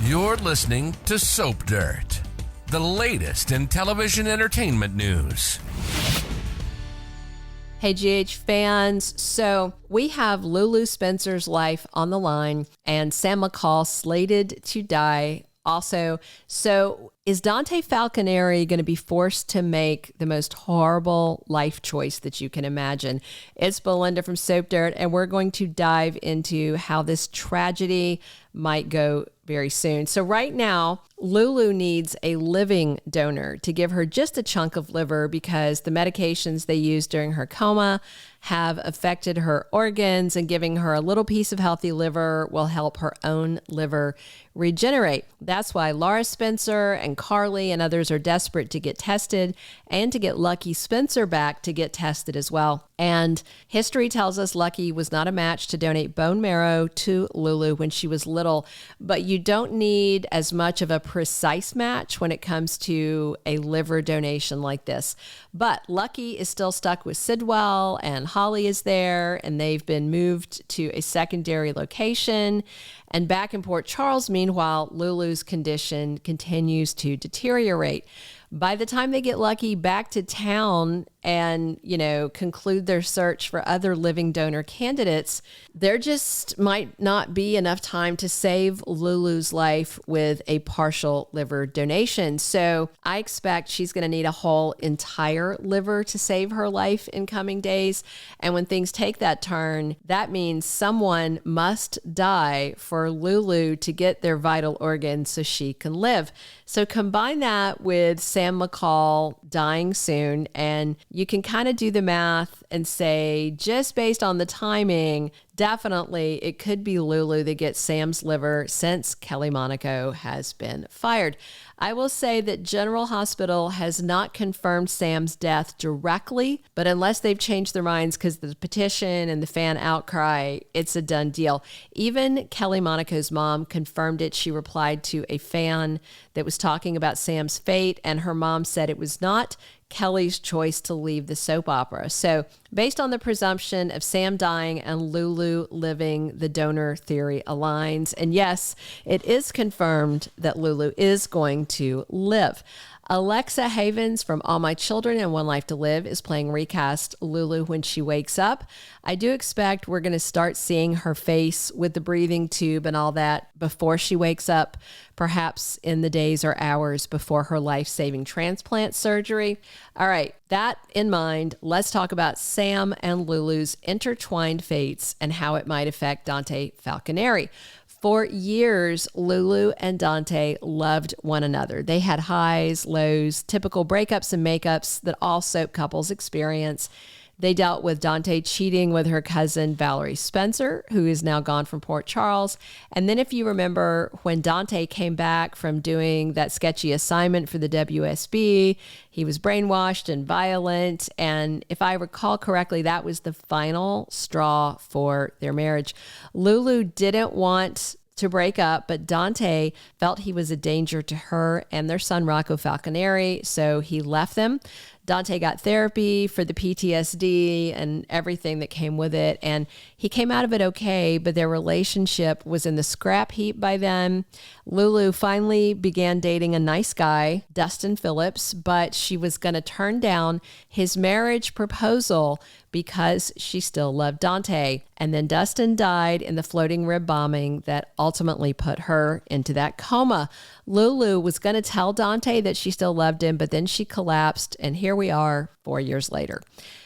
You're listening to Soap Dirt, the latest in television entertainment news. Hey, GH fans. So we have Lulu Spencer's life on the line and Sam McCall slated to die also. So is Dante Falconeri going to be forced to make the most horrible life choice that you can imagine? It's Belinda from Soap Dirt, and we're going to dive into how this tragedy might go very soon. So right now, Lulu needs a living donor to give her just a chunk of liver because the medications they used during her coma have affected her organs, and giving her a little piece of healthy liver will help her own liver regenerate. That's why Laura Spencer and Carly and others are desperate to get tested and to get Lucky Spencer back to get tested as well. And history tells us Lucky was not a match to donate bone marrow to Lulu when she was little, but you don't need as much of a precise match when it comes to a liver donation like this. But Lucky is still stuck with Sidwell, and Holly is there, and they've been moved to a secondary location. And back in Port Charles, meanwhile, Lulu's condition continues to deteriorate. By the time they get Lucky back to town and, conclude their search for other living donor candidates, there just might not be enough time to save Lulu's life with a partial liver donation. So I expect she's going to need a whole entire liver to save her life in coming days. And when things take that turn, that means someone must die for Lulu to get their vital organs so she can live. So combine that with Sam McCall dying soon, and you can kind of do the math and say, just based on the timing, definitely it could be Lulu that gets Sam's liver since Kelly Monaco has been fired. I will say that General Hospital has not confirmed Sam's death directly, but unless they've changed their minds because of the petition and the fan outcry, it's a done deal. Even Kelly Monaco's mom confirmed it. She replied to a fan that was talking about Sam's fate, and her mom said it was not Kelly's choice to leave the soap opera. So based on the presumption of Sam dying and Lulu living, the donor theory aligns. And yes, it is confirmed that Lulu is going to live. Alexa Havens from All My Children and One Life to Live is playing recast Lulu when she wakes up. I do expect we're going to start seeing her face with the breathing tube and all that before she wakes up, perhaps in the days or hours before her life-saving transplant surgery. All right, that in mind, let's talk about Sam and Lulu's intertwined fates and how it might affect Dante Falconeri. For years, Lulu and Dante loved one another. They had highs, lows, typical breakups and makeups that all soap couples experience. They dealt with Dante cheating with her cousin Valerie Spencer, who is now gone from Port Charles. And then if you remember, when Dante came back from doing that sketchy assignment for the WSB, he was brainwashed and violent. And if I recall correctly, that was the final straw for their marriage. Lulu didn't want to break up, but Dante felt he was a danger to her and their son Rocco Falconeri, so he left them. Dante got therapy for the PTSD and everything that came with it, and he came out of it okay, but their relationship was in the scrap heap by then. Lulu finally began dating a nice guy, Dustin Phillips, but she was going to turn down his marriage proposal because she still loved Dante. And then Dustin died in the floating rib bombing that ultimately put her into that coma. Lulu was going to tell Dante that she still loved him, but then she collapsed, and here we are 4 years later.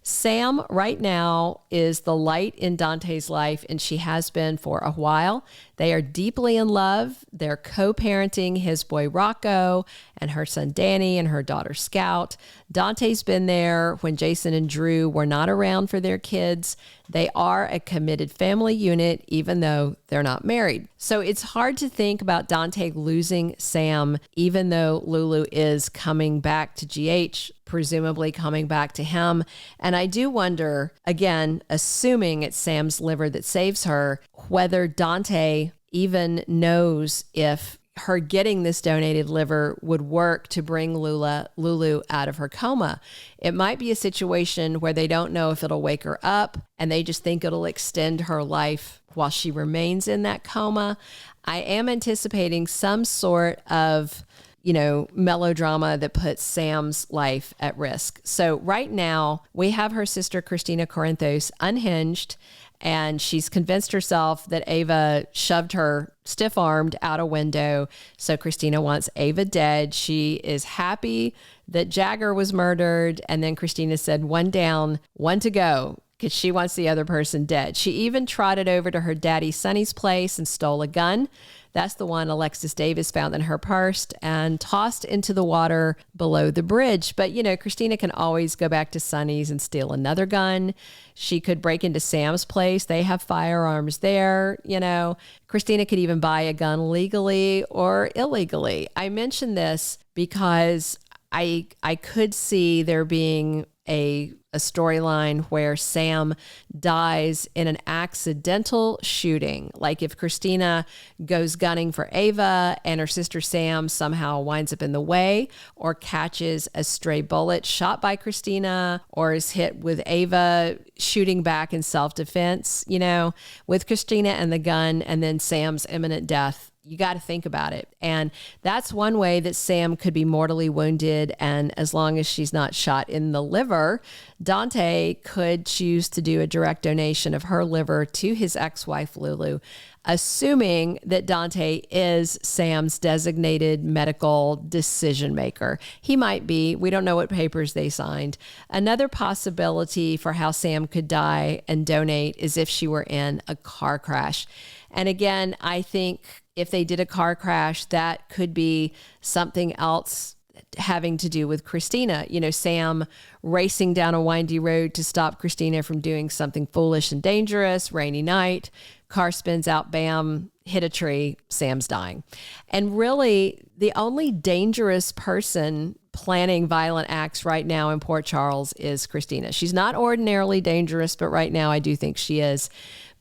Sam right now is the light in Dante's life, and she has been for a while. They are deeply in love. They're co-parenting his boy Rocco and her son Danny and her daughter Scout. Dante's been there when Jason and Drew were not around for their kids. They are a committed family unit, even though they're not married. So it's hard to think about Dante losing Sam, even though Lulu is coming back to GH, presumably coming back to him. And I do wonder, again, assuming it's Sam's liver that saves her, whether Dante even knows if her getting this donated liver would work to bring Lulu out of her coma. It might be a situation where they don't know if it'll wake her up and they just think it'll extend her life while she remains in that coma. I am anticipating some sort of, melodrama that puts Sam's life at risk. So right now we have her sister, Kristina Corinthos, unhinged, and she's convinced herself that Ava shoved her stiff-armed out a window. So Kristina wants Ava dead. She is happy that Jagger was murdered. And then Kristina said, one down, one to go, because she wants the other person dead. She even trotted over to her daddy Sonny's place and stole a gun. That's the one Alexis Davis found in her purse and tossed into the water below the bridge. But, Kristina can always go back to Sonny's and steal another gun. She could break into Sam's place. They have firearms there. Kristina could even buy a gun legally or illegally. I mention this because I could see there being a storyline where Sam dies in an accidental shooting. Like if Kristina goes gunning for Ava and her sister Sam somehow winds up in the way or catches a stray bullet shot by Kristina or is hit with Ava shooting back in self-defense, with Kristina and the gun and then Sam's imminent death. You got to think about it. And that's one way that Sam could be mortally wounded. And as long as she's not shot in the liver, Dante could choose to do a direct donation of her liver to his ex-wife, Lulu, assuming that Dante is Sam's designated medical decision maker. He might be. We don't know what papers they signed. Another possibility for how Sam could die and donate is if she were in a car crash. And again, I think if they did a car crash, that could be something else having to do with Kristina. Sam racing down a windy road to stop Kristina from doing something foolish and dangerous, rainy night, car spins out, bam, hit a tree, Sam's dying. And really, the only dangerous person planning violent acts right now in Port Charles is Kristina. She's not ordinarily dangerous, but right now I do think she is.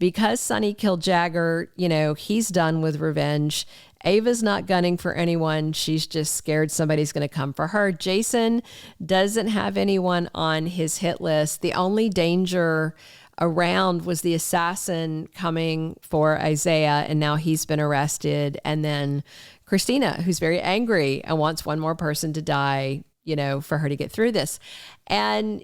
Because Sonny killed Jagger, he's done with revenge. Ava's not gunning for anyone. She's just scared somebody's going to come for her. Jason doesn't have anyone on his hit list. The only danger around was the assassin coming for Isaiah, and now he's been arrested. And then Kristina, who's very angry and wants one more person to die, for her to get through this. And,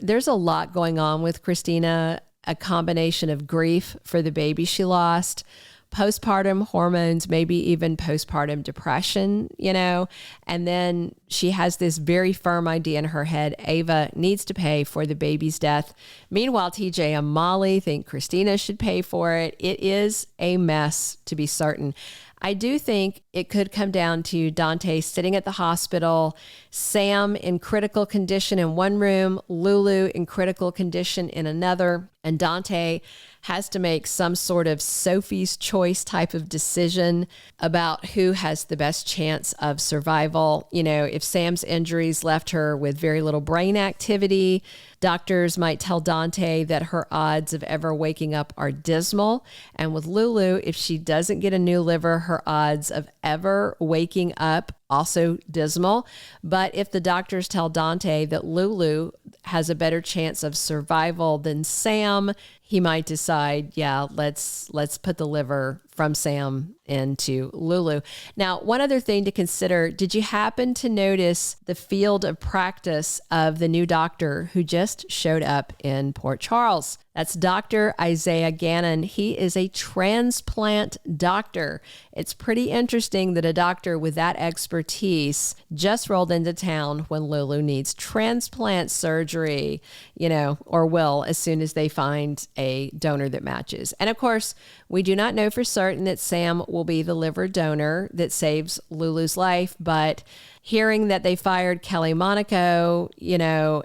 there's a lot going on with Kristina, a combination of grief for the baby she lost, postpartum hormones, maybe even postpartum depression, and then she has this very firm idea in her head, Ava needs to pay for the baby's death. Meanwhile, TJ and Molly think Kristina should pay for it. It is a mess, to be certain. I do think it could come down to Dante sitting at the hospital, Sam in critical condition in one room, Lulu in critical condition in another, and Dante has to make some sort of Sophie's choice type of decision about who has the best chance of survival. If Sam's injuries left her with very little brain activity, doctors might tell Dante that her odds of ever waking up are dismal. And with Lulu, if she doesn't get a new liver, her odds of ever waking up also dismal. But if the doctors tell Dante that Lulu has a better chance of survival than Sam, he might decide, yeah, let's put the liver from Sam into Lulu. Now, one other thing to consider, did you happen to notice the field of practice of the new doctor who just showed up in Port Charles? That's Dr. Isaiah Gannon. He is a transplant doctor. It's pretty interesting that a doctor with that expertise just rolled into town when Lulu needs transplant surgery, or will as soon as they find a donor that matches. And of course, we do not know for certain that Sam will be the liver donor that saves Lulu's life, but hearing that they fired Kelly Monaco,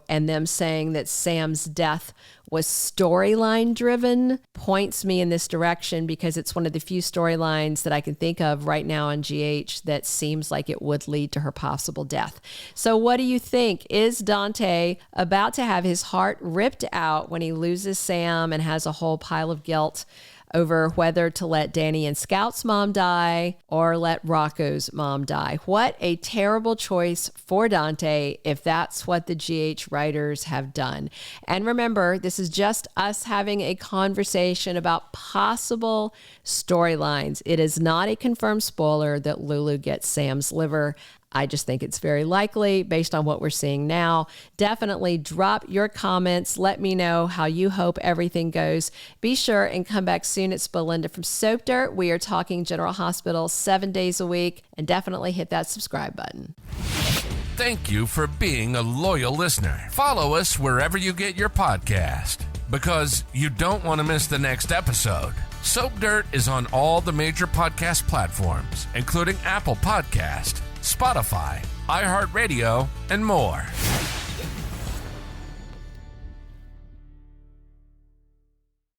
and them saying that Sam's death was storyline driven points me in this direction, because it's one of the few storylines that I can think of right now on GH that seems like it would lead to her possible death. So what do you think? Is Dante about to have his heart ripped out when he loses Sam and has a whole pile of guilt over whether to let Danny and Scout's mom die or let Rocco's mom die. What a terrible choice for Dante if that's what the GH writers have done. And remember, this is just us having a conversation about possible storylines. It is not a confirmed spoiler that Lulu gets Sam's liver. I just think it's very likely based on what we're seeing now. Definitely drop your comments. Let me know how you hope everything goes. Be sure and come back soon. It's Belinda from Soap Dirt. We are talking General Hospital 7 days a week, and definitely hit that subscribe button. Thank you for being a loyal listener. Follow us wherever you get your podcast, because you don't want to miss the next episode. Soap Dirt is on all the major podcast platforms, including Apple Podcast, Spotify, iHeartRadio, and more.